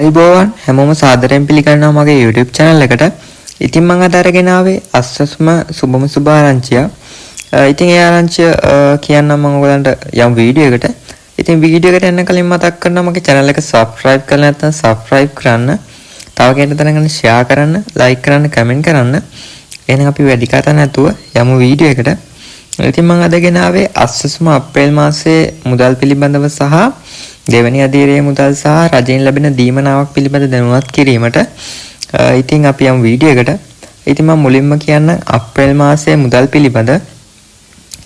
අයිබෝවන් හැමෝම සාදරයෙන් පිළිගන්නවා මගේ YouTube channel එකට. ඉතින් මම අද අරගෙන ආවේ අස්සස්ම සුබම සුබ ආරංචිය. ඉතින් ඒ ආරංචිය කියන්නම් මම ඔයගලන්ට යම් වීඩියෝ එකකට. ඉතින් වීඩියෝ එකට යන්න කලින් මතක් කරනවා මගේ channel එක subscribe කරලා නැත්නම් subscribe කරන්න. තව කෙනෙක්ට දැනගන්න share කරන්න, like කරන්න, comment කරන්න. එහෙනම් අපි වැඩි කතා නැතුව යමු වීඩියෝ එකට. ඉතින් මම අද ගෙන ආවේ අස්සස්ම අප්‍රේල් මාසයේ මුදල් පිළිබඳව සහ දෙවැනි අධීරයේ මුදල් සහ රජයෙන් ලැබෙන දීමනාවක් පිළිබඳ දැනුවත් කිරීමට. ඉතින් අපි යමු වීඩියෝ එකට. ඉතින් මම මුලින්ම කියන්න අප්‍රේල් මාසයේ මුදල් පිළිබඳ.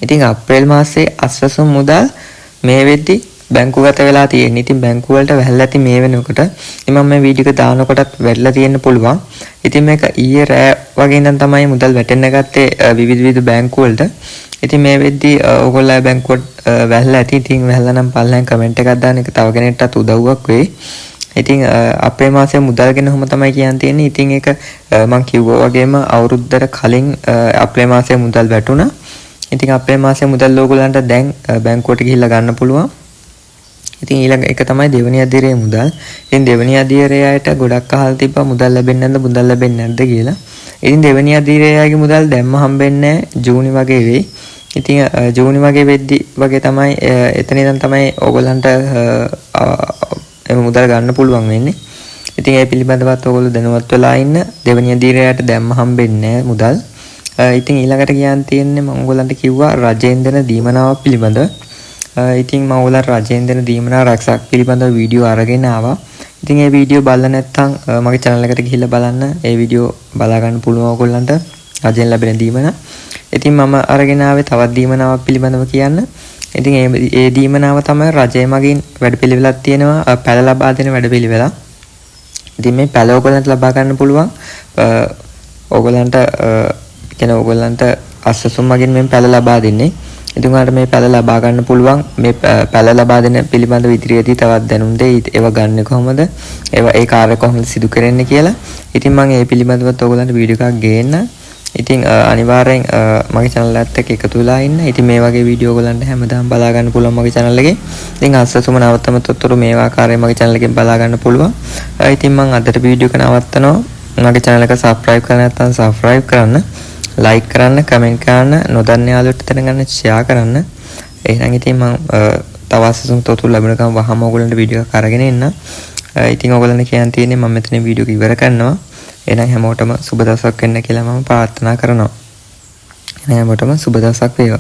ඉතින් අප්‍රේල් මාසයේ අස්සසුම් මුදල් මේ වෙද්දි බැංකුගත වෙලා තියෙන්නේ. ඉතින් බැංකුව වලට වැහැලා ඇති මේ වෙනකොට. ඉතින් මම මේ වීඩියෝ එක දානකොටත් වැටලා තියෙන්න පුළුවන්. ඉතින් මේක ඊයේ රෑ වගේ ඉඳන් තමයි මුදල් වැටෙන්න ගත්තේ විවිධ බැංකුව වලට. ඉතින් මේ වෙද්දී ඔයගොල්ලෝ බැංකුවට වැහලා ඇති. ඉතින් වැහලා නම් පල්ලෙන් කමෙන්ට් එකක් දාන්න එක තව කෙනෙක්ටත් උදව්වක් වෙයි. ඉතින් අපේ මාසයේ මුදල් ගැන කොහොම තමයි කියන්න තියෙන්නේ. ඉතින් ඒක මම කිව්වා වගේම අවුරුද්දට කලින් අපේ මාසයේ මුදල් වැටුණා. ඉතින් අපේ මාසයේ මුදල් ඕගොල්ලන්ට දැන් බැංකුවට ගිහිල්ලා ගන්න පුළුවන්. ඉතින් ඊළඟ එක තමයි දෙවෙනි අධීරයේ මුදල්. ඉතින් දෙවෙනි අධීරයේ අයට ගොඩක් අහලා තිබ්බා මුදල් ලැබෙන්නේ නැද්ද මුදල් ලැබෙන්නේ නැද්ද කියලා. ඉතින් දෙවෙනි අධීරයේ මුදල් දැම්ම හම්බෙන්නේ ජූනි වගේ වෙයි. ඉතින් ජූනි වගේ වෙද්දි වගේ තමයි එතන ඉඳන් තමයි ඕගොල්ලන්ට මුදල් ගන්න පුළුවන් වෙන්නේ. ඉතින් ඒ පිළිබඳවත් ඕගොල්ලෝ දැනුවත් වෙලා ඉන්න. දෙවෙනි අධීරයට දැම්ම හම්බෙන්නේ මුදල්. ඉතින් ඊළඟට කියන්න තියෙන්නේ මම ඕගොල්ලන්ට කිව්වා රජයෙන් දෙන දීමනාවක් පිළිබඳ. ඉතින් මම ඕගොල්ලන්ට රජයෙන් දෙන දීමනාව රක්ෂක් පිළිබඳව වීඩියෝ අරගෙන ආවා. ඉතින් ඒ වීඩියෝ බලලා නැත්නම් මගේ channel එකට ගිහිල්ලා බලන්න. ඒ වීඩියෝ බලා ගන්න පුළුවන් ඕගොල්ලන්ට රජයෙන් ලැබෙන දීමනාව. ඉතින් මම අරගෙන ආවේ තවත් දීමනාවක් පිළිබඳව කියන්න. ඉතින් ඒ දීමනාව තමයි රජය මගින් වැඩපිළිවෙලක් තියෙනවා පැල ලබා දෙන වැඩපිළිවෙලක්. ඉතින් මේ පැල ඕගොල්ලන්ට ලබා ගන්න පුළුවන්. ඕගොල්ලන්ට අස්සසුම් මගින් මේ පැල ලබා දෙන්නේ. ඉතින් ඔයාලට මේ පැල ලබා ගන්න පුළුවන්. මේ පැල ලබා දෙන පිළිබඳව ඉදිරියේදී තවත් දැනුම් දෙයි. ඒව ගන්න කොහොමද? ඒ කාර්ය කොහොමද සිදු කරන්නේ කියලා. ඉතින් මම ඒ පිළිබඳවත් ඕගොල්ලන්ට වීඩියෝ එකක් ගේන්න. ඉතින් අනිවාර්යෙන් මගේ channel එකත් එක්ක එකතු වෙලා ඉන්න. ඉතින් මේ වගේ වීඩියෝ ඔයගලන්ට හැමදාම බලා ගන්න පුළුවන් මගේ channel එකේ. ඉතින් අස්සසුම නවත්තම තොරතුරු මේ ආකාරයෙන් මගේ channel එකෙන් බලා ගන්න පුළුවන්. ඉතින් මම අදට වීඩියෝ එක නවත්තනවා. මගේ channel එක subscribe කරලා නැත්නම් subscribe කරන්න, like කරන්න, comment කරන්න, නොදන්න යාළුවොත් දැනගන්න share කරන්න. එහෙනම් ඉතින් මම තව අස්සසුම තොරතුරු ලැබෙනකම් වහම ඔයගලන්ට වීඩියෝ එකක් අරගෙන එන්න. ඉතින් ඔයගලන්ට කියන්න තියෙන්නේ මම මෙතන වීඩියෝ එක ඉවර කරනවා. එහෙනම් හැමෝටම සුබ දවසක් වෙන්න කියලා මම ප්‍රාර්ථනා කරනවා. එහෙනම් හැමෝටම සුබ දවසක් වේවා.